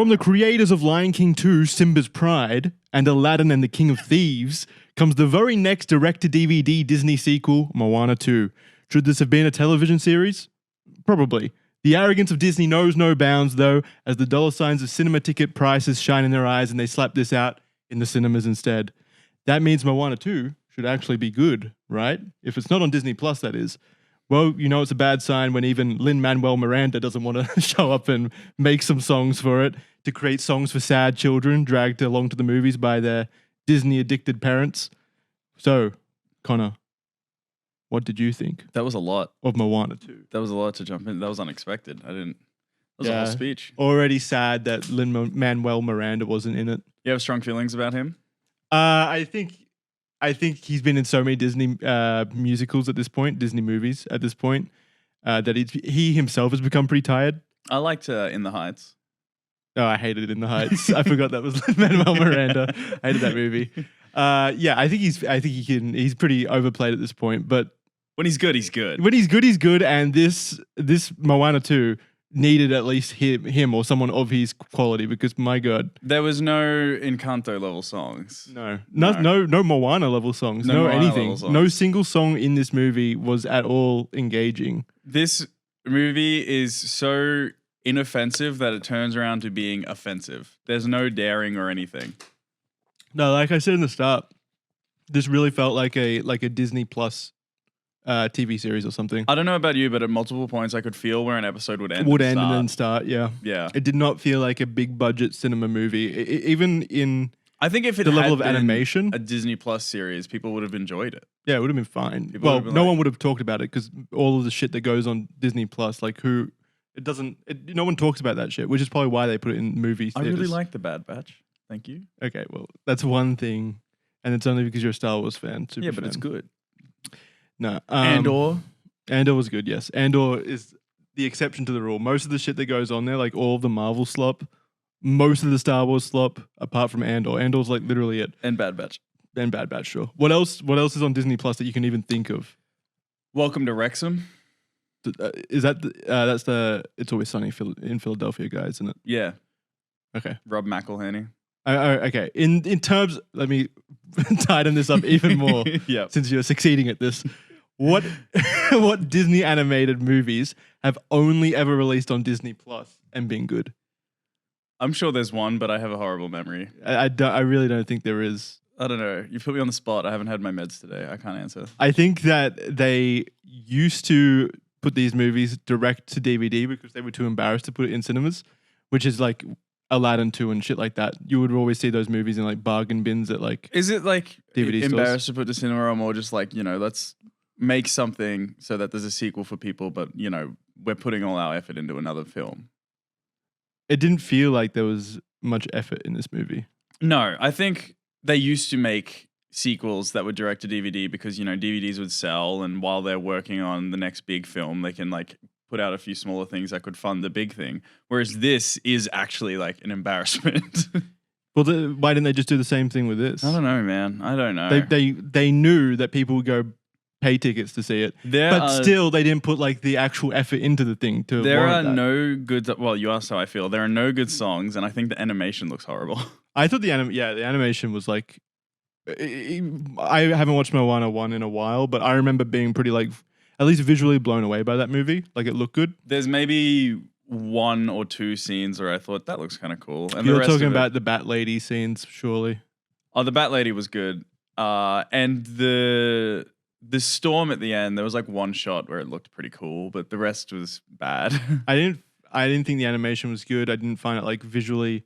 From the creators of Lion King 2, Simba's Pride, and Aladdin and the King of Thieves, comes the very next direct-to-DVD Disney sequel, Moana 2. Should this have been a television series? Probably. The arrogance of Disney knows no bounds, though, as the dollar signs of cinema ticket prices shine in their eyes and they slap this out in the cinemas instead. That means Moana 2 should actually be good, right? If it's not on Disney Plus, that is. Well, you know it's a bad sign when even Lin-Manuel Miranda doesn't want to show up and make some songs for it to create songs for sad children dragged along to the movies by their Disney-addicted parents. So, Connor, what did you think? That was a lot. Of Moana 2. That was a lot to jump in. That was unexpected. That was a whole speech. Already sad that Lin-Manuel Miranda wasn't in it. You have strong feelings about him? I think he's been in so many Disney musicals at this point, Disney movies at this point, that he himself has become pretty tired. I liked In the Heights. Oh, I hated In the Heights. I forgot that was Lin-Manuel Miranda. I hated that movie. I think he's pretty overplayed at this point, but when he's good, he's good. When he's good, he's good. And this Moana 2 needed at least him or someone of his quality, because my God, there was no Encanto level songs. No Moana level songs. No anything. Songs. No single song in this movie was at all engaging. This movie is so inoffensive that it turns around to being offensive. There's no daring or anything. No, like I said in the start, this really felt like a Disney Plus TV series or something. I don't know about you, but at multiple points I could feel where an episode would end. And then start, yeah. Yeah. It did not feel like a big budget cinema movie. Even in I think if it the had level of been animation, a Disney Plus series, people would have enjoyed it. Yeah, it would have been fine. No one would have talked about it because all of the shit that goes on Disney Plus, no one talks about that shit, which is probably why they put it in movie theaters. I really like The Bad Batch. Thank you. Okay, well, that's one thing, and it's only because you're a Star Wars fan. Yeah, but it's good. No. Andor was good, yes. Andor is the exception to the rule. Most of the shit that goes on there, like all of the Marvel slop, most of the Star Wars slop, apart from Andor. Andor's like literally it. And Bad Batch. And Bad Batch, sure. What else is on Disney Plus that you can even think of? Welcome to Wrexham. Is that that's the It's Always Sunny in Philadelphia guy, isn't it? Yeah. Okay. Rob McElhenney. Okay. In terms, let me tighten this up even more. Yeah. Since you're succeeding at this. What Disney animated movies have only ever released on Disney Plus and been good? I'm sure there's one, but I have a horrible memory. I really don't think there is. I don't know. You put me on the spot. I haven't had my meds today. I can't answer. I think that they used to put these movies direct to DVD because they were too embarrassed to put it in cinemas, which is like Aladdin 2 and shit like that. You would always see those movies in like bargain bins at like Is it like DVD embarrassed stores. to put to cinema, or more just like, let's make something so that there's a sequel for people, but we're putting all our effort into another film? It didn't feel like there was much effort in this movie. No, I think they used to make sequels that were direct to DVD because, DVDs would sell, and while they're working on the next big film, they can like put out a few smaller things that could fund the big thing. Whereas this is actually like an embarrassment. Well, why didn't they just do the same thing with this? I don't know, man. I don't know. They knew that people would go pay tickets to see it, still they didn't put like the actual effort into the thing to. There are no good. Well, you asked how I feel. There are no good songs, and I think the animation looks horrible. I thought the animation was like. I haven't watched Moana 1 in a while, but I remember being pretty like at least visually blown away by that movie. Like it looked good. There's maybe one or two scenes where I thought that looks kind of cool. And you're talking about the Bat Lady scenes, surely. Oh, the Bat Lady was good. And the storm at the end, there was like one shot where it looked pretty cool, but the rest was bad. I didn't think the animation was good. I didn't find it like visually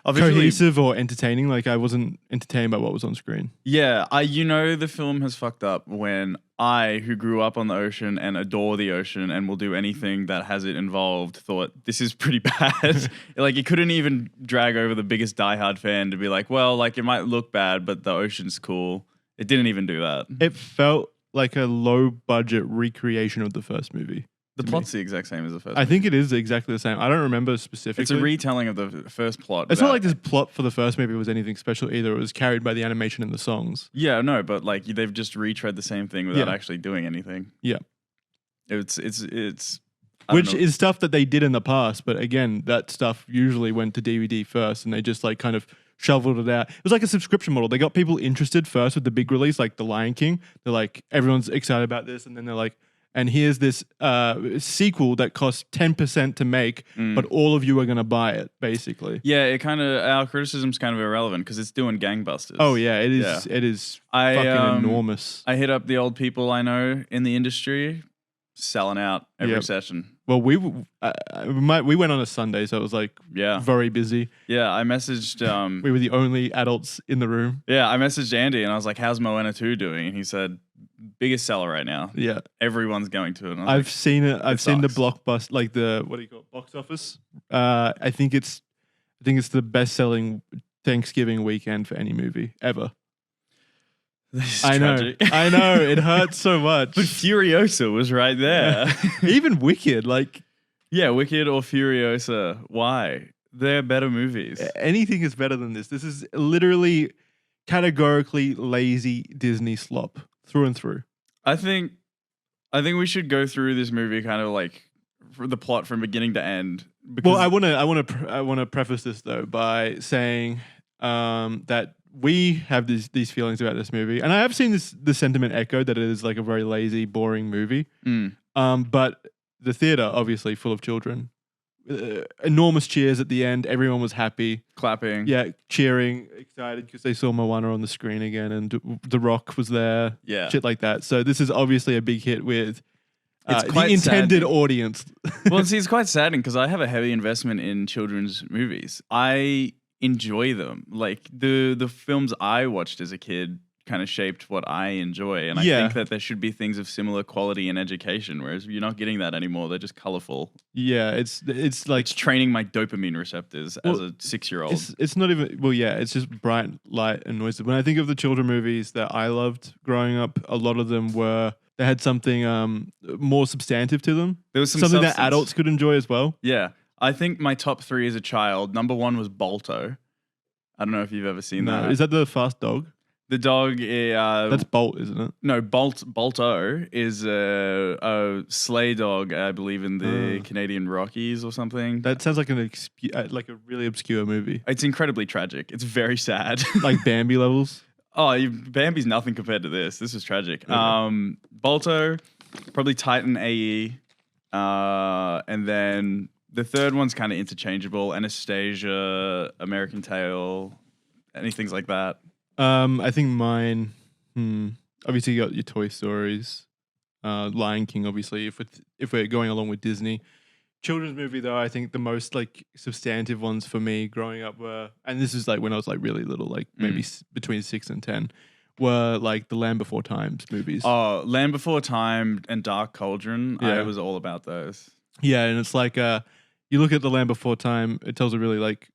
cohesive or entertaining. Like I wasn't entertained by what was on screen. Yeah, the film has fucked up when I, who grew up on the ocean and adore the ocean and will do anything that has it involved, thought this is pretty bad. Like it couldn't even drag over the biggest diehard fan to be like, well, like it might look bad, but the ocean's cool. It didn't even do that. It felt like a low budget recreation of the first movie. The plot's the exact same as the first. I think it is exactly the same. I don't remember specifically. It's a retelling of the first plot. It's not like this plot for the first movie was anything special either. It was carried by the animation and the songs. Yeah, no, but like they've just retread the same thing without actually doing anything. Yeah, it's Which is stuff that they did in the past, but again, that stuff usually went to DVD first, and they just like kind of shoveled it out. It was like a subscription model. They got people interested first with the big release, like The Lion King. They're like, everyone's excited about this, and then they're like, and here's this sequel that costs 10% to make, but all of you are going to buy it, basically. Yeah, it kind of, our criticism's kind of irrelevant because it's doing gangbusters. Oh yeah, it is. Yeah. It is fucking enormous. I hit up the old people I know in the industry, selling out every session. Well, we went on a Sunday, so it was like very busy. Yeah, I messaged. We were the only adults in the room. Yeah, I messaged Andy and I was like, "How's Moana 2 doing?" And he said, "Biggest seller right now. Yeah, everyone's going to it." I've seen it. I've seen the blockbuster, like the what do you call it, box office. I think it's the best-selling Thanksgiving weekend for any movie ever. I know. It hurts so much. But Furiosa was right there. Even Wicked, like Wicked or Furiosa. Why? They're better movies. Anything is better than this. This is literally categorically lazy Disney slop through and through. I think we should go through this movie kind of like for the plot from beginning to end. Well, I want to preface this though by saying that we have these feelings about this movie, and I have seen the sentiment echoed that it is like a very lazy, boring movie. But the theater, obviously, full of children, enormous cheers at the end. Everyone was happy, clapping, cheering, excited because they saw Moana on the screen again, and The Rock was there, shit like that. So this is obviously a big hit with the intended audience. Well, see, it's quite saddening because I have a heavy investment in children's movies. I enjoy them. Like the films I watched as a kid kind of shaped what I enjoy, and I think that there should be things of similar quality in education, whereas you're not getting that anymore. They're just colorful. Yeah, it's like it's training my dopamine receptors as a 6-year-old. It's not even it's just bright light and noise. When I think of the children movies that I loved growing up, a lot of them they had something more substantive to them. There was something that adults could enjoy as well. Yeah. I think my top 3 as a child, number 1 was Balto. I don't know if you've ever seen that. Is that the fast dog? The dog... That's Bolt, isn't it? No, Balto is a sleigh dog, I believe, in the Canadian Rockies or something. That sounds like like a really obscure movie. It's incredibly tragic. It's very sad. Like Bambi levels? Oh, Bambi's nothing compared to this. This is tragic. Okay. Balto, probably Titan AE, and then... The third one's kind of interchangeable. Anastasia, American Tail, anything like that. I think mine. Obviously, you got your Toy Stories, Lion King. Obviously, if we're going along with Disney, children's movie though, I think the most like substantive ones for me growing up were, and this is like when I was like really little, like maybe between 6 and 10, were like the Land Before Times movies. Oh, Land Before Time and Dark Cauldron. I was all about those. Yeah, and it's like you look at The Land Before Time, it tells a really like,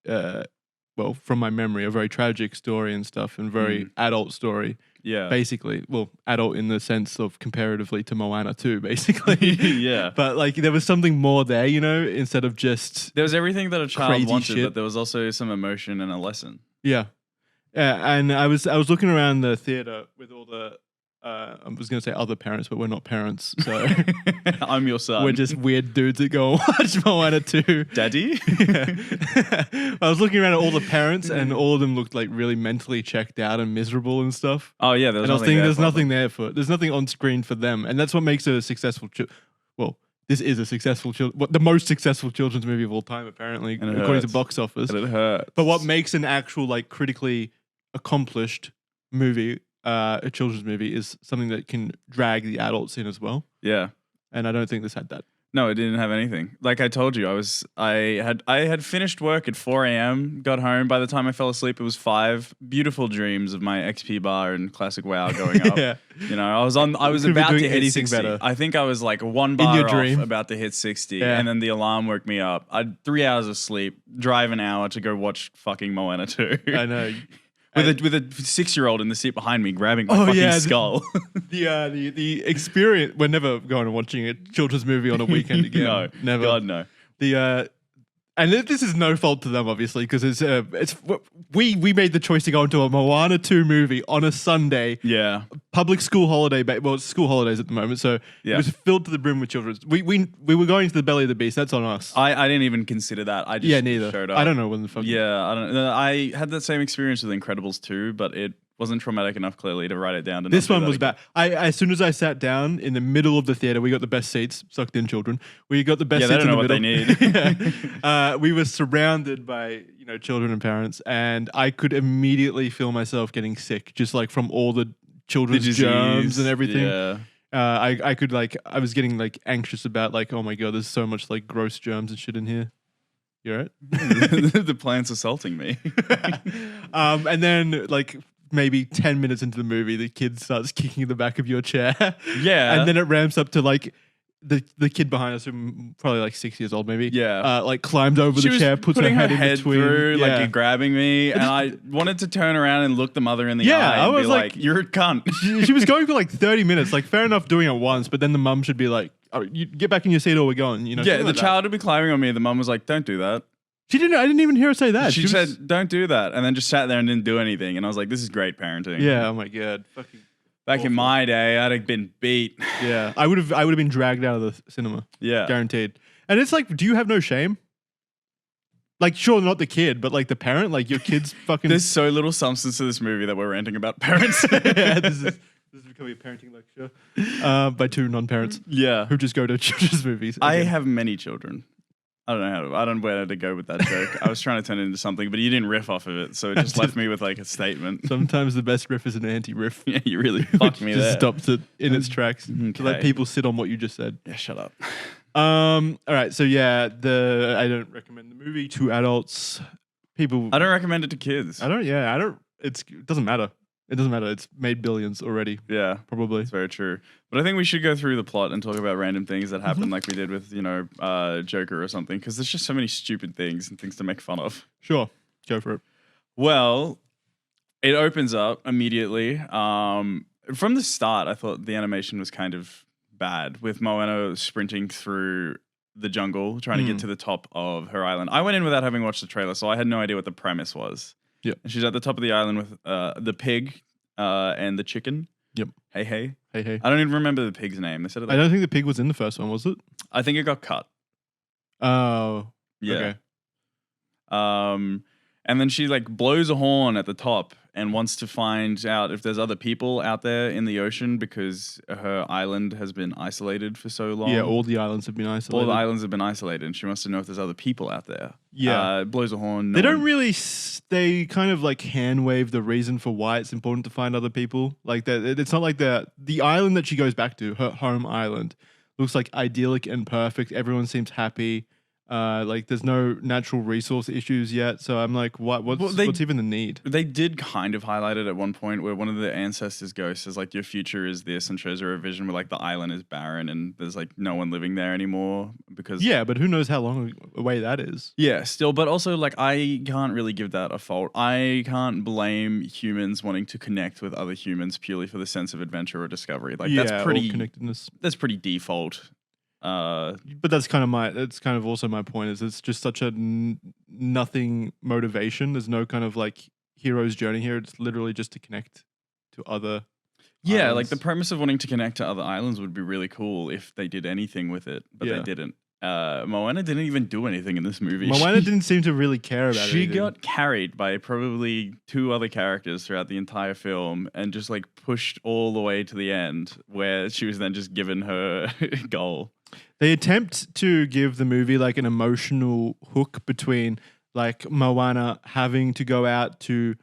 well, from my memory, a very tragic story and stuff, and very adult story. Yeah. Basically, well, adult in the sense of comparatively to Moana 2, basically. Yeah. But like there was something more there, instead of just there was everything that a child wanted, shit. but there was also some emotion and a lesson. Yeah. Yeah, and I was looking around the theater with all the I was going to say other parents, but we're not parents, so I'm your son. We're just weird dudes that go and watch Moana 2. Daddy? I was looking around at all the parents, and all of them looked like really mentally checked out and miserable and stuff. Oh yeah, there's nothing on screen for them, and that's what makes it a successful. This is a successful the most successful children's movie of all time, apparently, according to box office. And it hurts. But what makes an actual like critically accomplished movie? A children's movie is something that can drag the adults in as well. Yeah. And I don't think this had that. No, it didn't have anything. Like I told you, I had finished work at 4 a.m., got home. By the time I fell asleep, it was 5. Beautiful dreams of my XP bar and Classic WoW going up. Yeah. I was about to hit 60. Better. I think I was like 1 bar off about to hit 60. And then the alarm woke me up. I had 3 hours of sleep, drive an hour to go watch fucking Moana 2. I know. With a 6-year-old in the seat behind me grabbing my fucking skull. The experience. We're never going and watching a children's movie on a weekend again. No, never. God no. And this is no fault to them, obviously, because we made the choice to go into a Moana 2 movie on a Sunday, Yeah. public school holiday. Well, it's school holidays at the moment, so Yeah. it was filled to the brim with children. We were going to the belly of the beast. That's on us. I didn't even consider that. I just neither. showed up. I don't know when the fuck. Yeah, I don't know. I had that same experience with Incredibles 2, but it wasn't traumatic enough clearly to write it down. This one was bad. As soon as I sat down in the middle of the theater, we got the best seats. Sucked in children. We got the best seats they don't in know the what middle. they need. We were surrounded by children and parents, and I could immediately feel myself getting sick, just like from all the children's germs and everything. Yeah. I could I was getting anxious about oh my god, there's so much gross germs and shit in here. You alright? The plant's assaulting me. And then maybe 10 minutes into the movie, the kid starts kicking the back of your chair. Yeah. And then it ramps up to the kid behind us, who probably 6 years old maybe. Yeah. Climbed over She the was chair, puts her putting head her in head between. through, Yeah. you're grabbing me, and I wanted to turn around and look the mother in the eye. I And was be like- you're a cunt. She was going for 30 minutes. Fair enough doing it once, but then the mum should be oh, you get back in your seat or we're going. Yeah, something the like that. child would be climbing on me. The mum was like, "Don't do that." I didn't even hear her say that. She said, "Don't do that," and then just sat there and didn't do anything. And I was like, "This is great parenting." Yeah, oh my god. Fucking Back awful. in my day, I'd have been beat. Yeah. I would have been dragged out of the cinema. Yeah. Guaranteed. And it's do you have no shame? Sure, not the kid, but the parent, your kid's fucking. There's so little substance to this movie that we're ranting about parents. Yeah, this is becoming a parenting lecture by two non-parents Yeah. who just go to children's movies. I again. have many children. I don't know where to go with that joke. I was trying to turn it into something, but you didn't riff off of it, so it just left me with a statement. Sometimes the best riff is an anti-riff. Yeah, you really fucked me Just there. stops it in its tracks to let Okay. people sit on what you just said. Yeah, shut up. All right, so yeah, I don't recommend the movie to adults. People, I don't recommend it to kids. It doesn't matter. It doesn't matter. It's made billions already, Yeah, probably. it's very true. But I think we should go through the plot and talk about random things that happen, like we did with Joker or something, because there's just so many stupid things and things to make fun of. Sure, go for it. Well, it opens up immediately. From the start, I thought the animation was kind of bad, with Moana sprinting through the jungle trying to get to the top of her island. I went in without having watched the trailer, so I had no idea what the premise was. Yep. And she's at the top of the island with the pig and the chicken. Yep. Hey, hey. Hey, hey. I don't even remember the pig's name. They said it. I don't think the pig was in the first one, was it? I think it got cut. Oh, Yeah. okay. And then she blows a horn at the top and wants to find out if there's other people out there in the ocean, because her island has been isolated for so long. Yeah, all the islands have been isolated. All the islands have been isolated, and she wants to know if there's other people out there. Yeah. Blows a horn. They don't really. They kind of hand wave the reason for why it's important to find other people. That. It's not the island that she goes back to, her home island, looks idyllic and perfect. Everyone seems happy. There's no natural resource issues yet. So I'm what's even the need? They did kind of highlight it at one point, where one of the ancestors' ghosts is your future is this, and shows her a vision where the island is barren and there's no one living there anymore, because Yeah, but who knows how long away that is? yeah, still, but also I can't really give that a fault. I can't blame humans wanting to connect with other humans purely for the sense of adventure or discovery. Yeah, That's pretty or connectedness. That's pretty default. But that's kind of also my point, is it's just such a nothing motivation. There's no kind of hero's journey here. It's literally just to connect to other Yeah, islands. the premise of wanting to connect to other islands would be really cool if they did anything with it, but Yeah. they didn't. Moana didn't even do anything in this movie. Moana didn't seem to really care about it. She got carried by probably two other characters throughout the entire film, and just pushed all the way to the end, where she was then just given her goal. They attempt to give the movie an emotional hook between Moana having to go out to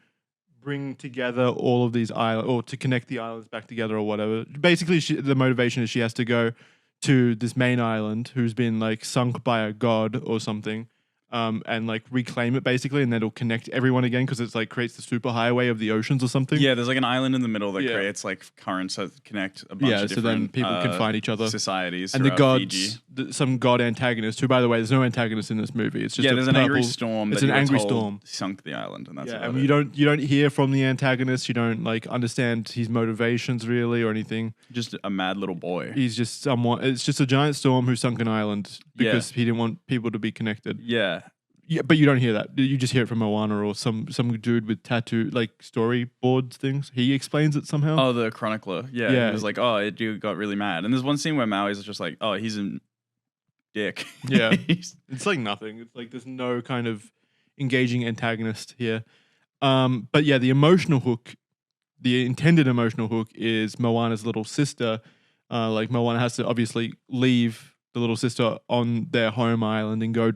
bring together all of these islands, or to connect the islands back together, or whatever. Basically, the motivation is she has to go to this main island who's been sunk by a god or something, and reclaim it basically, and then it'll connect everyone again, because it's creates the superhighway of the oceans or something. Yeah, there's an island in the middle that Yeah. creates currents that connect a bunch of so different then people can find each other. societies. And the throughout Fiji. gods, some god antagonist, who, by the way, there's no antagonist in this movie. It's just Yeah, a there's an angry purple- storm. It's that an you were angry told storm. sunk the island, and that's Yeah, about and it. you don't hear from the antagonist. You don't understand his motivations really or anything. Just a mad little boy. He's just someone. It's just a giant storm who sunk an island because he didn't want people to be connected. Yeah. Yeah, but you don't hear that. You just hear it from Moana or some dude with tattoo like storyboards things. He explains it somehow. Oh, the chronicler. Yeah, Yeah. he was like, oh, it dude got really mad. And there's one scene where Maui's just like, oh, he's a dick. Yeah. It's like nothing. It's like there's no kind of engaging antagonist here. But yeah, the emotional hook, the intended emotional hook is Moana's little sister. Like Moana has to obviously leave the little sister on their home island and go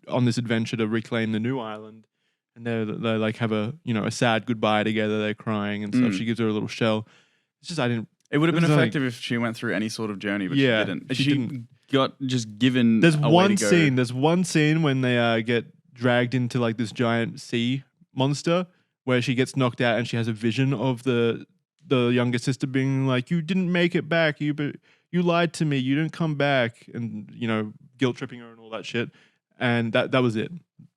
on this adventure to reclaim the new island. And they like have a sad goodbye together. They're crying and stuff. She gives her a little shell. It's just It would have been effective if she went through any sort of journey, but Yeah, she didn't. she didn't. Got just given. There's a way one to go. scene. There's one scene when they get dragged into like this giant sea monster where she gets knocked out and she has a vision of the younger sister being like, "You didn't make it back. You lied to me. You didn't come back," and guilt tripping her and all that shit. And that was it.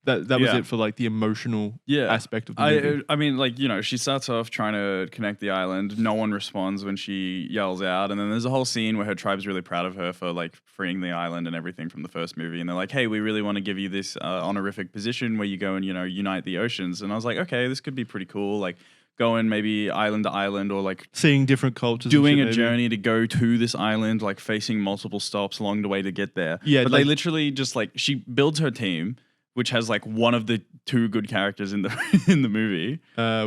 That was it for like the emotional aspect of the movie. I mean, like, she starts off trying to connect the island. No one responds when she yells out. And then there's a whole scene where her tribe's really proud of her for like freeing the island and everything from the first movie. And they're like, hey, we really want to give you this honorific position where you go and, unite the oceans. And I was like, okay, this could be pretty cool. Like going maybe island to island or like seeing different cultures. Doing a journey to go to this island, like facing multiple stops along the way to get there. Yeah. But they literally just like, she builds her team, which has like one of the two good characters in the movie.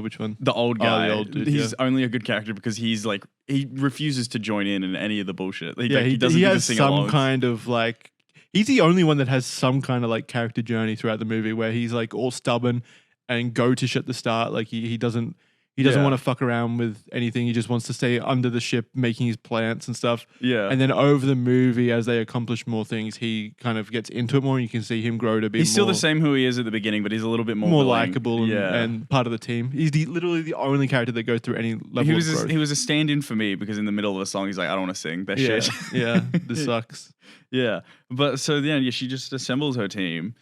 Which one? The old guy. The old dude, he's only a good character because he's like he refuses to join in any of the bullshit. He doesn't he do the has some kind of like he's the only one that has some kind of like character journey throughout the movie where he's like all stubborn and goatish at the start. Like he doesn't want to fuck around with anything. He just wants to stay under the ship making his plants and stuff. Yeah. And then over the movie, as they accomplish more things, he kind of gets into it more and you can see him grow to be He's still the same who he is at the beginning, but he's a little bit more likable and part of the team. He's literally the only character that goes through any level of growth. He was a stand-in for me because in the middle of the song, he's like, I don't want to sing. That shit. Yeah, this sucks. Yeah. But so then she just assembles her team.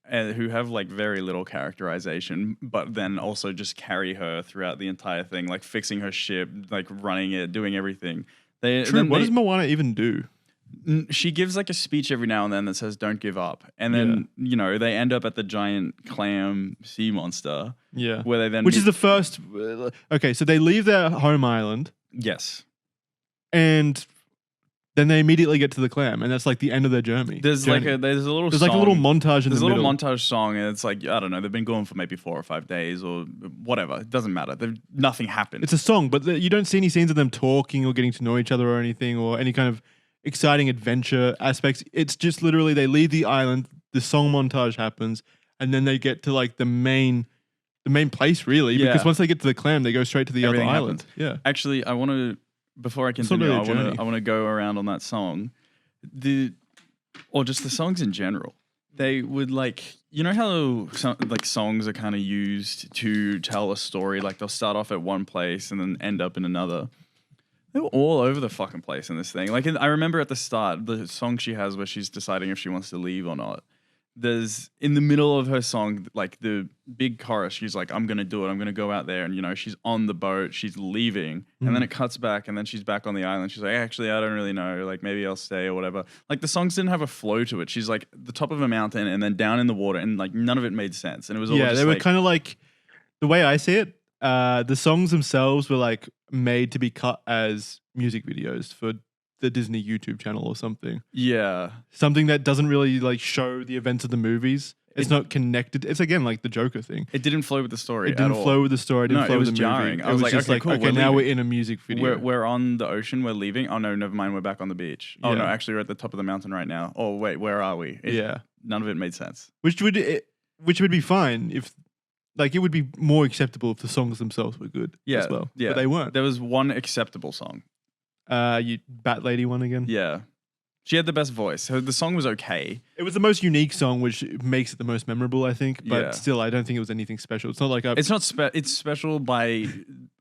Who have like very little characterization, but then also just carry her throughout the entire thing, like fixing her ship, like running it, doing everything. What does Moana even do? She gives like a speech every now and then that says "Don't give up," and then they end up at the giant clam sea monster. Yeah, where they then is the first. Okay, so they leave their home island. Yes, and then they immediately get to the clam, and that's like the end of their journey. There's like a little montage in the middle. There's a little montage song, and it's like, I don't know, they've been going for maybe 4 or 5 days or whatever. It doesn't matter. Nothing happened. It's a song, but you don't see any scenes of them talking or getting to know each other or anything, or any kind of exciting adventure aspects. It's just literally they leave the island, the song montage happens, and then they get to like the main place, really. Because once they get to the clam, they go straight to the other island. Yeah. Actually, I want to. Before I continue, I want to go around on that song, or just the songs in general. They would like, how songs are kind of used to tell a story. Like they'll start off at one place and then end up in another. They were all over the fucking place in this thing. Like I remember at the start, the song she has where she's deciding if she wants to leave or not. There's in the middle of her song, like the big chorus, she's like, I'm going to do it. I'm going to go out there. And, she's on the boat. She's leaving. And then it cuts back. And then she's back on the island. She's like, actually, I don't really know. Like, maybe I'll stay or whatever. Like, the songs didn't have a flow to it. She's like the top of a mountain and then down in the water. And, like, none of it made sense. And it was all just they were kind of like, the way I see it, the songs themselves were, like, made to be cut as music videos for the Disney YouTube channel or something. Yeah. Something that doesn't really like show the events of the movies. It's not connected. It's again like the Joker thing. It didn't flow with the story. It didn't flow with the story. It didn't flow with the jarring. movie. I was like, just okay, cool. Okay, now we're in a music video. We're on the ocean. We're leaving. Oh no, never mind. We're back on the beach. Oh no, actually we're at the top of the mountain right now. Oh wait, where are we? None of it made sense. Which would be fine if. Like, it would be more acceptable if the songs themselves were good as well. Yeah. But they weren't. There was one acceptable song. You Bat Lady one again? Yeah. She had the best voice. So the song was okay. It was the most unique song, which makes it the most memorable, I think. But still, I don't think it was anything special. It's not like it's special by...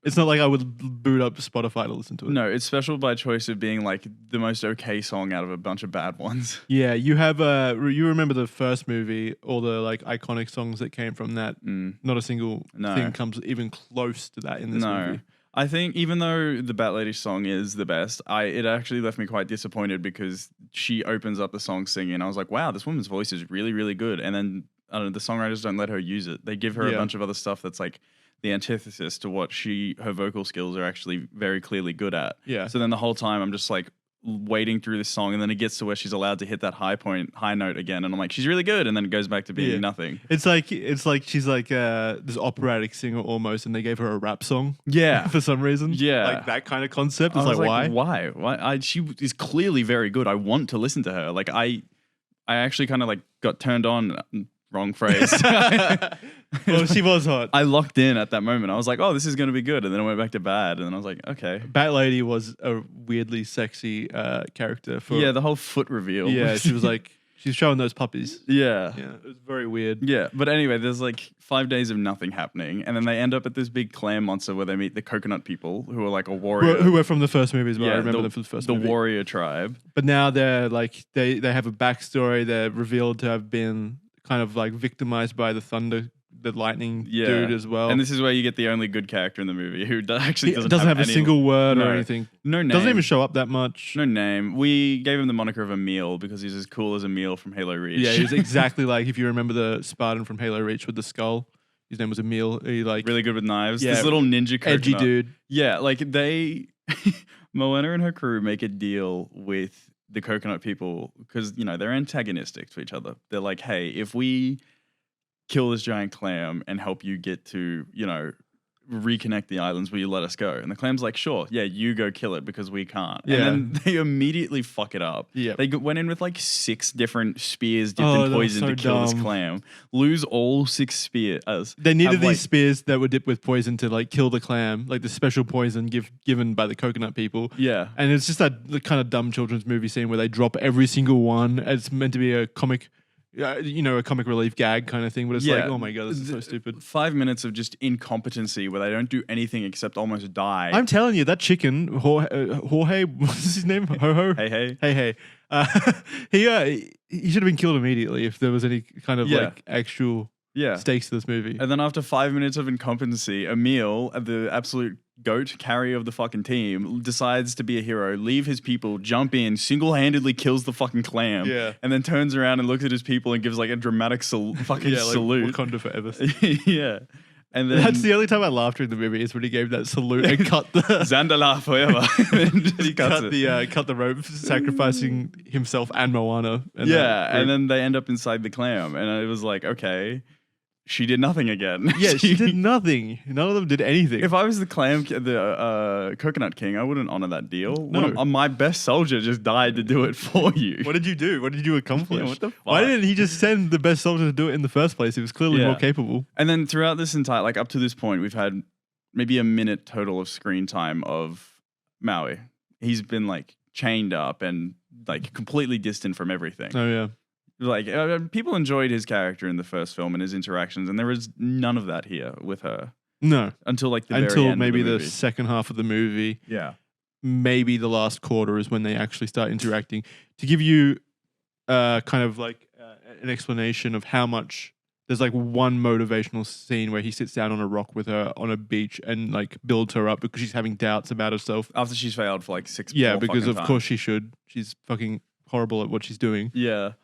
It's not like I would boot up Spotify to listen to it. No, it's special by choice of being like the most okay song out of a bunch of bad ones. Yeah, you have you remember the first movie, all the like iconic songs that came from that. Not a single thing comes even close to that in this movie. I think even though the Bat Lady song is the best, it actually left me quite disappointed because she opens up the song singing. I was like, wow, this woman's voice is really, really good. And then I don't know, the songwriters don't let her use it. They give her a bunch of other stuff that's like the antithesis to what her vocal skills are actually very clearly good at. Yeah. So then the whole time I'm just like wading through this song, and then it gets to where she's allowed to hit that high note again, and I'm like, she's really good, and then it goes back to being nothing. It's like she's like this operatic singer almost, and they gave her a rap song. Yeah. For some reason. Yeah. Like that kind of concept. It's I was like why? Why? She is clearly very good. I want to listen to her. Like I actually kind of like got turned on. Wrong phrase. Well, she was hot. I locked in at that moment. I was like, oh, this is going to be good. And then I went back to bad. And then I was like, okay. Bat Lady was a weirdly sexy character. Yeah, the whole foot reveal. Yeah, she was like, she's showing those puppies. Yeah. Yeah, it was very weird. Yeah, but anyway, there's like 5 days of nothing happening. And then they end up at this big clam monster where they meet the coconut people who are like a warrior. Who were from the first movie as well. I remember them from the first movie. The warrior tribe. But now they're like, they have a backstory. They're revealed to have been kind of like victimized by the lightning dude as well. And this is where you get the only good character in the movie who actually doesn't have a single word or anything. No name. Doesn't even show up that much. No name. We gave him the moniker of Emil because he's as cool as Emil from Halo Reach. Yeah, he's exactly like, if you remember the Spartan from Halo Reach with the skull. His name was Emil. He like really good with knives. Yeah, this little ninja coconut. edgy dude. Yeah, like Moana and her crew make a deal with the coconut people because, you know, they're antagonistic to each other. They're like, hey, if we kill this giant clam and help you get to, you know, reconnect the islands, will you let us go? And the clam's like, sure, yeah, you go kill it because we can't. Yeah. And then they immediately fuck it up. Yeah. They went in with like 6 different spears dipped in poison so to kill this dumb. clam. Lose all 6 spears. They needed these like, spears that were dipped with poison to like kill the clam, like the special poison given by the coconut people. Yeah. And it's just that the kind of dumb children's movie scene where they drop every single one. It's meant to be a comic, a comic relief gag kind of thing, but it's like, oh my god, this is so stupid. 5 minutes of just incompetency where they don't do anything except almost die. I'm telling you, that chicken, Jorge, what's his name? Ho-ho? Hey. He should have been killed immediately if there was any kind of like actual stakes to this movie. And then after 5 minutes of incompetency, Emil, the absolute goat carrier of the fucking team, decides to be a hero, leave his people, jump in, single-handedly kills the fucking clam, and then turns around and looks at his people and gives like a dramatic salute. Wakanda forever. Yeah. And then That's the only time I laughed during the movie is when he gave that salute and cut the Zandala forever. he cut the rope, sacrificing himself and Moana. And then they end up inside the clam, and it was like, okay, she did nothing again. Yeah, she did nothing. None of them did anything. If I was the coconut king, I wouldn't honor that deal. No. My best soldier just died to do it for you. What did you do? What did you accomplish? Yeah, what the fuck? Why didn't he just send the best soldier to do it in the first place? He was clearly more capable. And then throughout this entire, like up to this point, we've had maybe a minute total of screen time of Maui. He's been like chained up and like completely distant from everything. Oh yeah. Like people enjoyed his character in the first film and his interactions, and there is none of that here with her. No, until like the very end maybe of the the movie. second half of the movie. Yeah, maybe the last quarter is when they actually start interacting. To give you kind of like an explanation of how much, there's like one motivational scene where he sits down on a rock with her on a beach and like builds her up because she's having doubts about herself after she's failed for like 6 Yeah, more because fucking of times. course she should. She's fucking horrible at what she's doing. Yeah.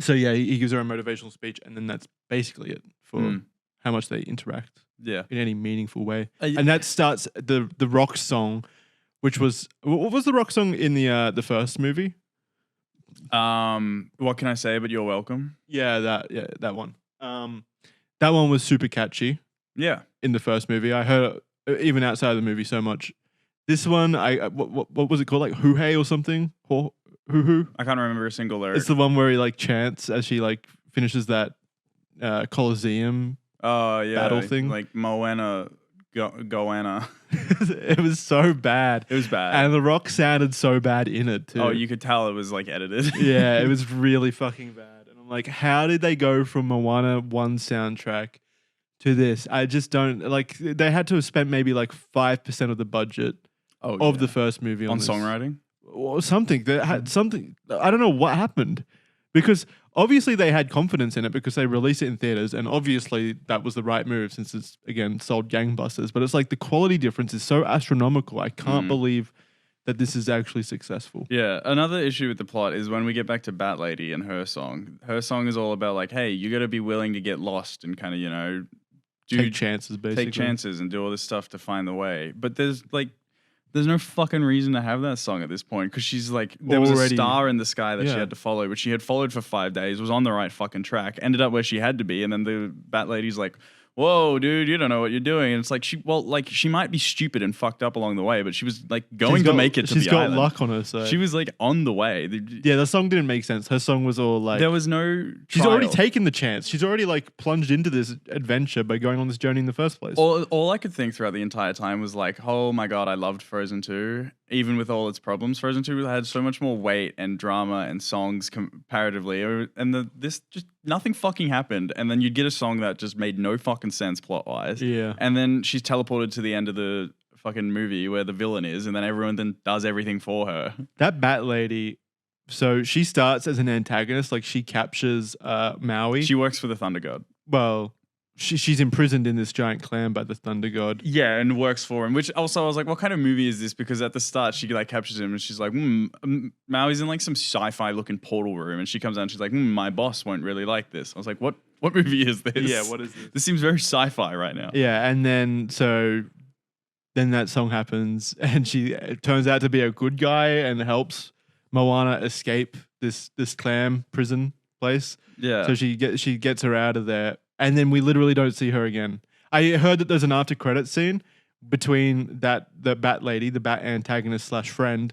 So yeah, he gives her a motivational speech, and then that's basically it for how much they interact. Yeah. In any meaningful way. And that starts the rock song, which was, what was the rock song in the first movie? What can I say? But you're welcome. Yeah, that one. That one was super catchy. Yeah. In the first movie, I heard it even outside of the movie so much. This one, what was it called? Like Hoo Hey or something? Hoo Hoo? I can't remember a single lyric. It's the one where he like chants as she like finishes that coliseum battle thing. Like Moana, Goanna. It was so bad. It was bad. And the rock sounded so bad in it too. Oh, you could tell it was like edited. Yeah, it was really fucking bad. And I'm like, how did they go from Moana 1 soundtrack to this? I just don't, like, they had to have spent maybe like 5% of the budget of the first movie on songwriting? Or something. They had something, I don't know what happened. Because obviously they had confidence in it because they released it in theaters, and obviously that was the right move since it's, again, sold gangbusters. But it's like the quality difference is so astronomical. I can't believe that this is actually successful. Yeah, another issue with the plot is when we get back to Bat Lady and her song. Her song is all about like, hey, you got to be willing to get lost and kind of, Take chances, basically. Take chances and do all this stuff to find the way. But there's no fucking reason to have that song at this point because she's like, there was a star in the sky that she had to follow, which she had followed for 5 days, was on the right fucking track, ended up where she had to be, and then the Bat Lady's like, whoa, dude, you don't know what you're doing. And it's like, she might be stupid and fucked up along the way, but she was like going to make it to the island. She's got luck on her side. She was like on the way. Yeah, the song didn't make sense. Her song was all like... There was no She's trial. already taken the chance. She's already like plunged into this adventure by going on this journey in the first place. All I could think throughout the entire time was like, oh my God, I loved Frozen 2. Even with all its problems, Frozen 2 had so much more weight and drama and songs comparatively. And this just nothing fucking happened. And then you'd get a song that just made no fucking sense plot-wise. Yeah. And then she's teleported to the end of the fucking movie where the villain is, and then everyone then does everything for her. That Bat Lady, so she starts as an antagonist, like she captures Maui. She works for the Thunder God. Well, she's imprisoned in this giant clam by the Thunder God. Yeah, and works for him. Which also I was like, what kind of movie is this? Because at the start she like captures him and she's like, Maui's in like some sci-fi looking portal room, and she comes out and she's like, my boss won't really like this. I was like, what movie is this? Yeah, what is this? This seems very sci-fi right now. Yeah, and then that song happens, and she turns out to be a good guy and helps Moana escape this clam prison place. Yeah. So she gets her out of there, and then we literally don't see her again. I heard that there's an after credit scene between the Bat Lady, the Bat antagonist / friend,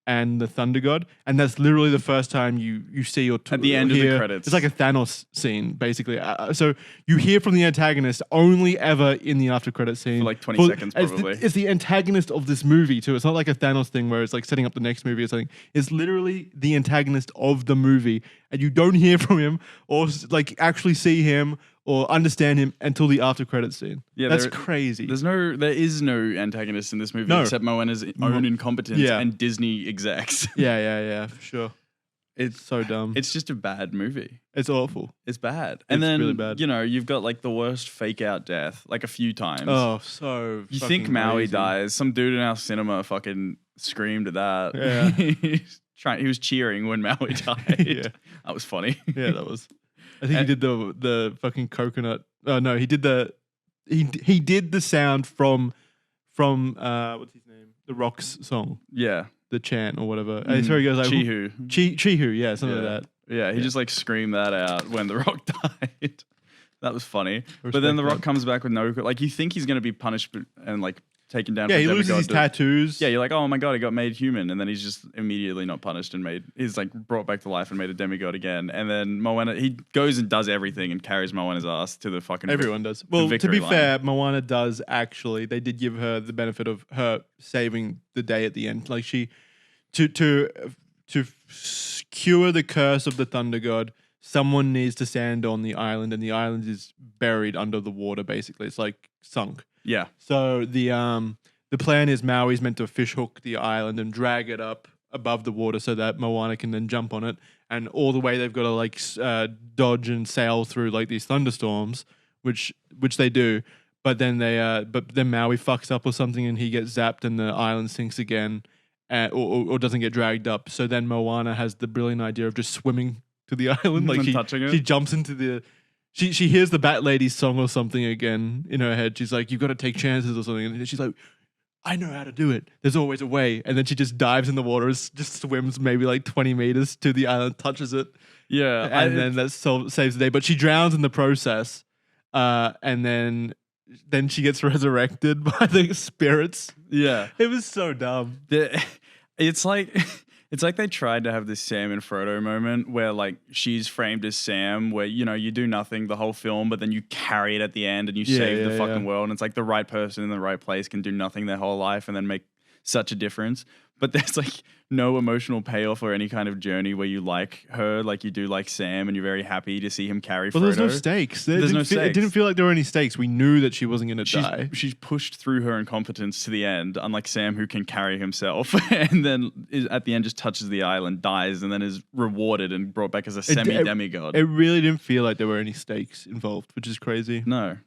and the Thunder God, and that's literally the first time you see or at the end of the credits. It's like a Thanos scene, basically. So you hear from the antagonist only ever in the after credit scene for like 20 seconds, probably. It's the antagonist of this movie too. It's not like a Thanos thing where it's like setting up the next movie or something. It's literally the antagonist of the movie, and you don't hear from him or like actually see him or understand him until the after credits scene. Yeah, that's crazy. There is no antagonist in this movie except Moana's own incompetence and Disney execs. Yeah, for sure. It's so dumb. It's just a bad movie. It's awful. It's bad. And then, really bad. You've got like the worst fake out death, like a few times. Oh, so you think Maui crazy. Dies. Some dude in our cinema fucking screamed at that. Yeah. He was cheering when Maui died. Yeah. That was funny. Yeah, that was. I think he did the fucking coconut. Oh no, he did he did the sound from what's his name? The Rock's song. Yeah. The chant or whatever. And so he goes like Chihu. Chihu, yeah, something like that. Yeah, he just like screamed that out when The Rock died. That was funny. But then The Rock comes back with no, like you think he's gonna be punished and like taken down. Yeah, for he loses his tattoos. Yeah, you're like, oh my God, he got made human, and then he's just immediately not punished and he's like brought back to life and made a demigod again. And then Moana, he goes and does everything and carries Moana's ass to the fucking. Everyone does. Well, to be fair, Moana does actually. They did give her the benefit of her saving the day at the end. Like she, to cure the curse of the Thunder God, someone needs to stand on the island, and the island is buried under the water. Basically, it's like sunk. Yeah. So the plan is Maui's meant to fishhook the island and drag it up above the water so that Moana can then jump on it. And all the way they've got to like dodge and sail through like these thunderstorms, which they do. But then Maui fucks up or something and he gets zapped and the island sinks again, or doesn't get dragged up. So then Moana has the brilliant idea of just swimming to the island, like she jumps into the. She hears the Bat Lady's song or something again in her head. She's like, you've got to take chances or something. And she's like, I know how to do it. There's always a way. And then she just dives in the water, just swims maybe like 20 meters to the island, touches it. Yeah. And then that saves the day. But she drowns in the process. And then she gets resurrected by the spirits. Yeah. It was so dumb. It's like they tried to have this Sam and Frodo moment where like she's framed as Sam, where you do nothing the whole film, but then you carry it at the end and you save the fucking world. And it's like the right person in the right place can do nothing their whole life and then make such a difference. But there's like no emotional payoff or any kind of journey where you like her like you do like Sam and you're very happy to see him carry Frodo. There's no stakes. It didn't feel like there were any stakes. We knew that she wasn't going to die. She's pushed through her incompetence to the end, unlike Sam who can carry himself and then at the end just touches the island, dies, and then is rewarded and brought back as a semi-demigod. It really didn't feel like there were any stakes involved, which is crazy. No.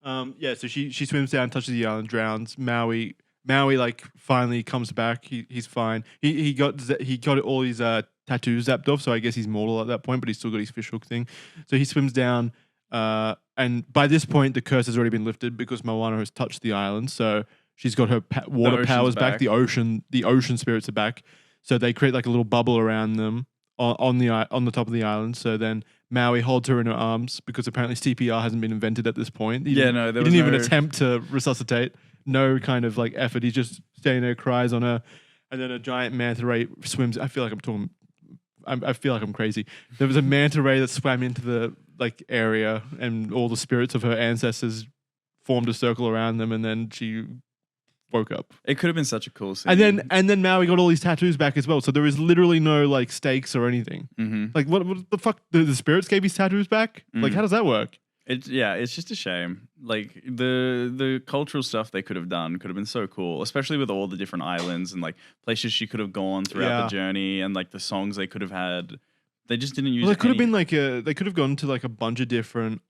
So she swims down, touches the island, drowns. Maui Maui like finally comes back. He's fine. He got all his tattoos zapped off, so I guess he's mortal at that point, but he's still got his fish hook thing. So he swims down, and by this point the curse has already been lifted because Moana has touched the island. So she's got her water powers back. The ocean spirits are back. So they create like a little bubble around them on the top of the island. So then Maui holds her in her arms because apparently CPR hasn't been invented at this point. He didn't even attempt to resuscitate. No kind of like effort. He's just standing there, cries on her, and then a giant manta ray swims. I feel like I'm crazy. There was a manta ray that swam into the like area, and all the spirits of her ancestors formed a circle around them, and then she woke up. It could have been such a cool scene. And then Maui got all these tattoos back as well. So there is literally no like stakes or anything. Mm-hmm. Like what the fuck? The spirits gave his tattoos back? Like how does that work? It's just a shame. Like the cultural stuff they could have done could have been so cool, especially with all the different islands and like places she could have gone throughout the journey, and like the songs they could have had. They just didn't use. Well, it could have been like they could have gone to like a bunch of different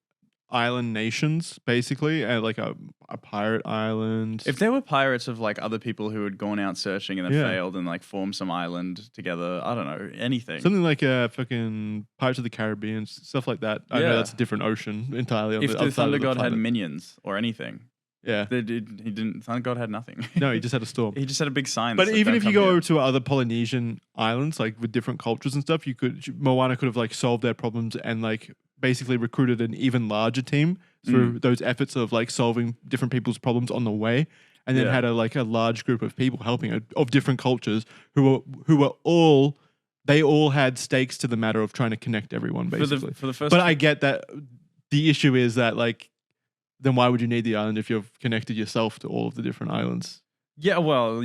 island nations, basically, like a pirate island. If there were pirates of like other people who had gone out searching and then failed and like formed some island together, I don't know, anything. Something like fucking Pirates of the Caribbean, stuff like that. I know that's a different ocean entirely. If the Thunder God had minions or anything. Yeah. He didn't. Thunder God had nothing. No, he just had a storm. He just had a big sign. But even if you go over to other Polynesian islands, like with different cultures and stuff, Moana could have like solved their problems and like basically recruited an even larger team through those efforts of like solving different people's problems on the way, and then had a large group of people helping of different cultures who were all had stakes to the matter of trying to connect everyone basically. For the first, but I get that the issue is that like, then why would you need the island if you've connected yourself to all of the different islands? Yeah, well,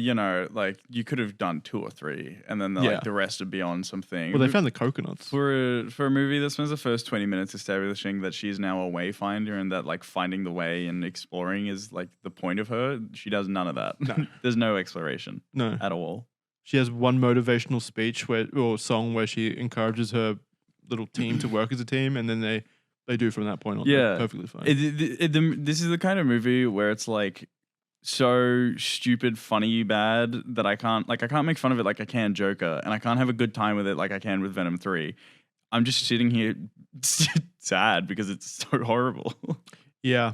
like you could have done 2 or 3, and then like the rest would be on something. Well, they found the coconuts for a movie that spends the first 20 minutes establishing that she's now a wayfinder and that like finding the way and exploring is like the point of her. She does none of that. No. There's no exploration. No, at all. She has one motivational speech or song where she encourages her little team to work as a team, and then they do from that point on. Yeah, perfectly fine. This is the kind of movie where it's like so stupid, funny, bad that I can't make fun of it like I can Joker, and I can't have a good time with it like I can with Venom 3. I'm just sitting here sad because it's so horrible. Yeah,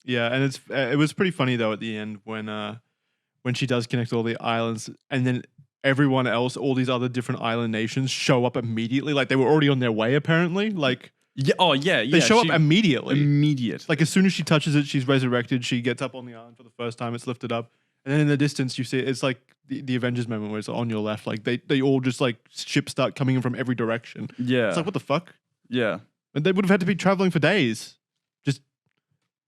and it was pretty funny though at the end when she does connect all the islands, and then everyone else, all these other different island nations show up immediately, like they were already on their way apparently, like. Yeah. Oh, yeah. They show up immediately. Immediate. Like as soon as she touches it, she's resurrected. She gets up on the island for the first time. It's lifted up, and then in the distance, you see it's like the Avengers moment where it's on your left. Like they all just like ships start coming in from every direction. Yeah. It's like what the fuck? Yeah. And they would have had to be traveling for days, just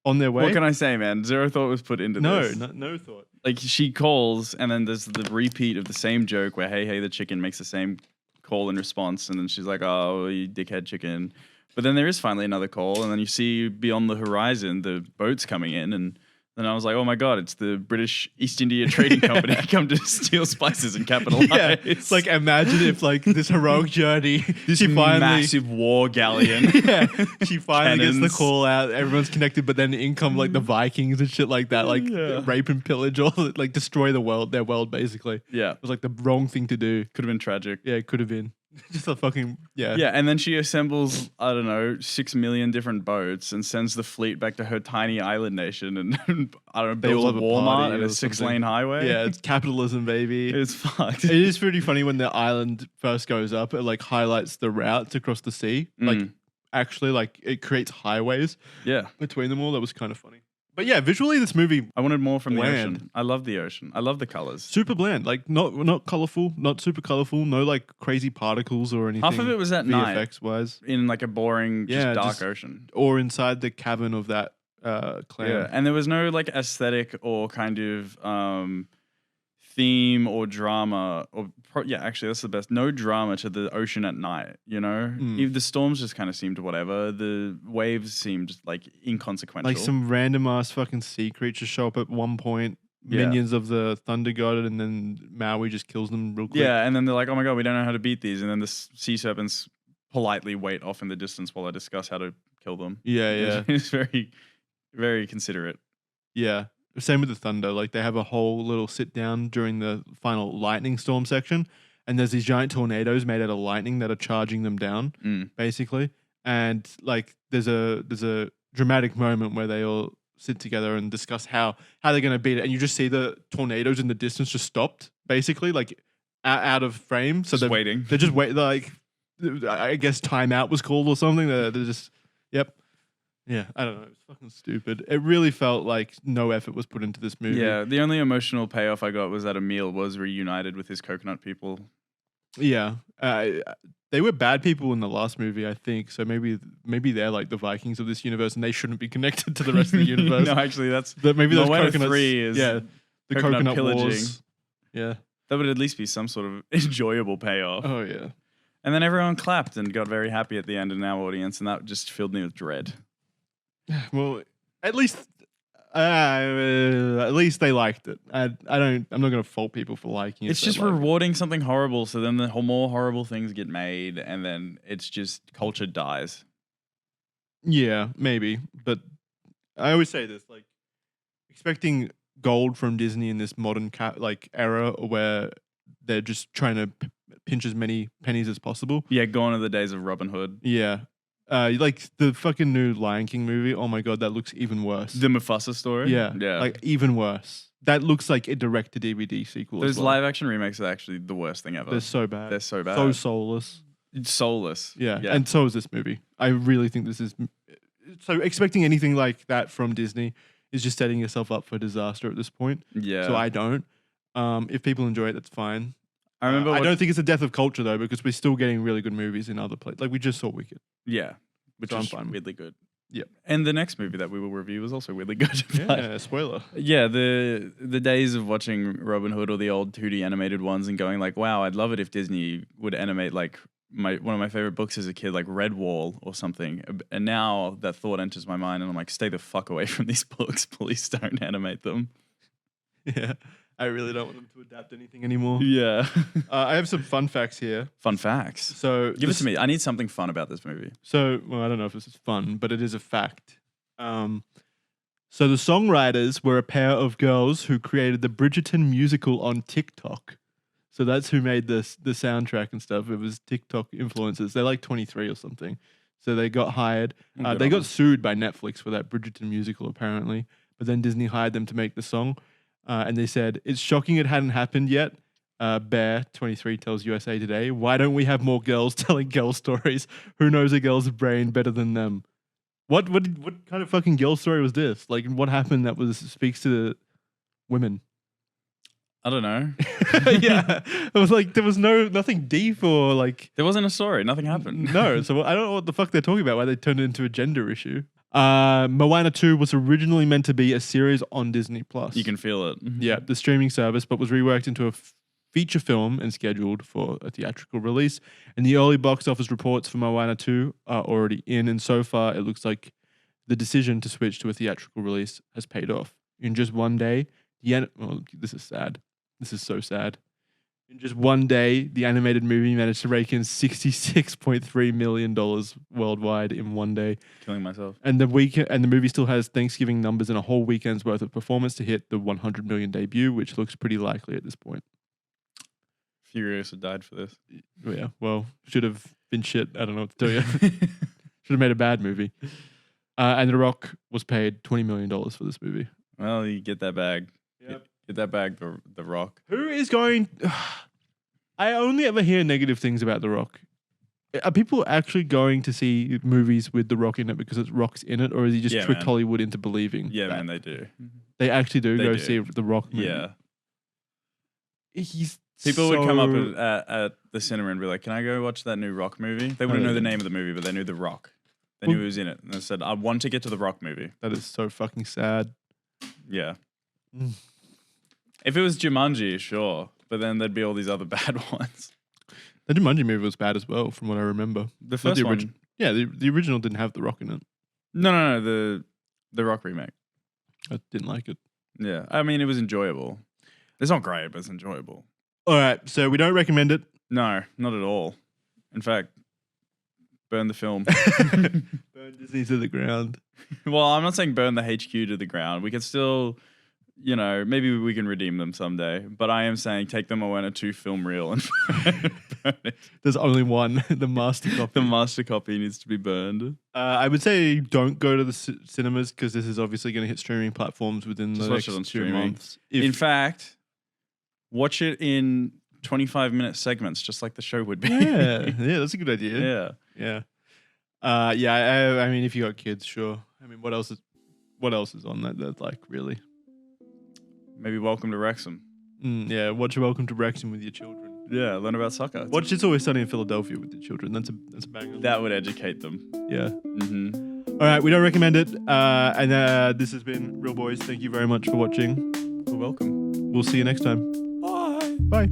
on their way. What can I say, man? Zero thought was put into this. No thought. Like she calls, and then there's the repeat of the same joke where hey the chicken makes the same call in response, and then she's like, oh, you dickhead chicken. But then there is finally another call, and then you see beyond the horizon the boats coming in, and then I was like, oh my god, it's the British East India Trading Company come to steal spices and capitalize. Yeah, it's like imagine if like this heroic journey, this massive war galleon. She finally gets the call out. Everyone's connected, but then in come like the Vikings and shit like that, like rape and pillage, or like destroy their world basically. Yeah, it was like the wrong thing to do. Could have been tragic. Yeah, it could have been. Just a fucking Yeah, and then she assembles, I don't know, 6 million different boats and sends the fleet back to her tiny island nation, and I don't know, builds a Walmart and a 6-lane highway. Yeah, it's capitalism, baby. It's fucked. It is pretty funny when the island first goes up. It like highlights the routes across the sea. Like actually, like it creates highways. Between them all. That was kind of funny. But yeah, visually, this movie. I wanted more from the ocean. I love the ocean. I love the colors. Super bland, like not colorful, not super colorful. No like crazy particles or anything. Half of it was at night, VFX wise, in like a boring, dark ocean, or inside the cabin of that clan. Yeah, and there was no like aesthetic or kind of theme or drama actually that's the best. No drama to the ocean at night, you know? If the storms just kind of seemed whatever. The waves seemed like inconsequential. Like some random ass fucking sea creatures show up at one point, minions of the Thunder God, and then Maui just kills them real quick. Yeah, and then they're like, oh my god, we don't know how to beat these. And then the sea serpents politely wait off in the distance while I discuss how to kill them. Yeah. It's very, very considerate. Yeah. Same with the thunder. Like they have a whole little sit down during the final lightning storm section, and there's these giant tornadoes made out of lightning that are charging them down, basically. And like there's a dramatic moment where they all sit together and discuss how they're going to beat it, and you just see the tornadoes in the distance just stopped, basically, like out of frame. So Just waiting. They're just wait. Like I guess timeout was called or something. They're just yep. Yeah, I don't know. It's fucking stupid. It really felt like no effort was put into this movie. Yeah, the only emotional payoff I got was that Emil was reunited with his coconut people. Yeah, they were bad people in the last movie, I think. So maybe they're like the Vikings of this universe, and they shouldn't be connected to the rest of the universe. No, actually, maybe those Moana coconuts. 3 is the coconut pillaging. wars. Yeah. That would at least be some sort of enjoyable payoff. Oh yeah. And then everyone clapped and got very happy at the end in our audience, and that just filled me with dread. Well, at least they liked it. I'm not gonna fault people for liking it. It's just rewarding something horrible, so then the more horrible things get made, and then it's just culture dies. Yeah, maybe, but I always say this: like expecting gold from Disney in this modern era where they're just trying to pinch as many pennies as possible. Yeah, gone are the days of Robin Hood. Yeah. Like the fucking new Lion King movie. Oh my god, that looks even worse. The Mufasa story. Yeah, yeah, like even worse. That looks like a direct-to-DVD sequel. Those as well. live-action remakes are actually the worst thing ever. They're so bad. They're so bad. So soulless. It's soulless. Yeah, and so is this movie. I really think this is. So expecting anything like that from Disney is just setting yourself up for disaster at this point. Yeah. So I don't. If people enjoy it, that's fine. I remember. I don't think it's a death of culture though, because we're still getting really good movies in other places. Like we just saw Wicked. Yeah, which So I'm is fine. weirdly good. Yep. And the next movie that we will review is also weirdly good. Yeah, spoiler. Yeah, the days of watching Robin Hood or the old 2D animated ones and going like, wow, I'd love it if Disney would animate like one of my favorite books as a kid, like Redwall or something. And now that thought enters my mind and I'm like, stay the fuck away from these books. Please don't animate them. Yeah. I really don't want them to adapt anything anymore. Yeah. I have some fun facts here. Fun facts. So Give it to me. I need something fun about this movie. So, well, I don't know if this is fun, but it is a fact. So the songwriters were a pair of girls who created the Bridgerton musical on TikTok. So that's who made the soundtrack and stuff. It was TikTok influencers. They're like 23 or something. So they got hired. They got sued by Netflix for that Bridgerton musical, apparently. But then Disney hired them to make the song. And they said, it's shocking it hadn't happened yet. Bear, 23, tells USA Today, why don't we have more girls telling girl stories? Who knows a girl's brain better than them? What kind of fucking girl story was this? Like, what happened that speaks to women? I don't know. Yeah. It was like, there was nothing deep or like... There wasn't a story. Nothing happened. No. So I don't know what the fuck they're talking about, why they turned it into a gender issue. Moana 2 was originally meant to be a series on Disney Plus. You can feel it. Yeah, the streaming service, but was reworked into a feature film and scheduled for a theatrical release. And the early box office reports for Moana 2 are already in, and so far it looks like the decision to switch to a theatrical release has paid off. In just one day, this is sad. This is so sad. In just one day, the animated movie managed to rake in $66.3 million worldwide in one day. Killing myself. And the movie still has Thanksgiving numbers and a whole weekend's worth of performance to hit the 100 million debut, which looks pretty likely at this point. Furiosa died for this. Yeah, well, should have been shit. I don't know what to tell you. Should have made a bad movie. And The Rock was paid $20 million for this movie. Well, you get that bag. Yep. Get that bag, the Rock. Who is going... I only ever hear negative things about The Rock. Are people actually going to see movies with The Rock in it because it's Rock's in it, or is he just tricked Hollywood into believing? Yeah, that? man, they do. They actually do see The Rock movie. Yeah. People would come up at the cinema and be like, can I go watch that new Rock movie? They wouldn't know the name of the movie, but they knew The Rock. They knew he was in it. And they said, I want to get to the Rock movie. That is so fucking sad. Yeah. If it was Jumanji, sure. But then there'd be all these other bad ones. The Jumanji movie was bad as well, from what I remember. The first one? Yeah, the original didn't have The Rock in it. No. The Rock remake. I didn't like it. Yeah. I mean, it was enjoyable. It's not great, but it's enjoyable. All right, so we don't recommend it. No, not at all. In fact, burn the film. Burn Disney to the ground. Well, I'm not saying burn the HQ to the ground. We can still you know, maybe we can redeem them someday. But I am saying take the Moana 2 film reel and burn it. There's only one, the master copy. The master copy needs to be burned. I would say don't go to the cinemas because this is obviously going to hit streaming platforms within Just the watch next it on 2 streaming. months. In fact, watch it in 25-minute segments, just like the show would be. yeah, that's a good idea. Yeah. I mean, if you got kids, sure. I mean, what else is on that? That's like really. Maybe Welcome to Wrexham. Watch Welcome to Wrexham with your children. Yeah, learn about soccer. Watch It's Always Sunny in Philadelphia with your children. That's a banger. That would educate them. Yeah. Mm-hmm. All right, we don't recommend it. And this has been Real Boys. Thank you very much for watching. You're welcome. We'll see you next time. Bye. Bye.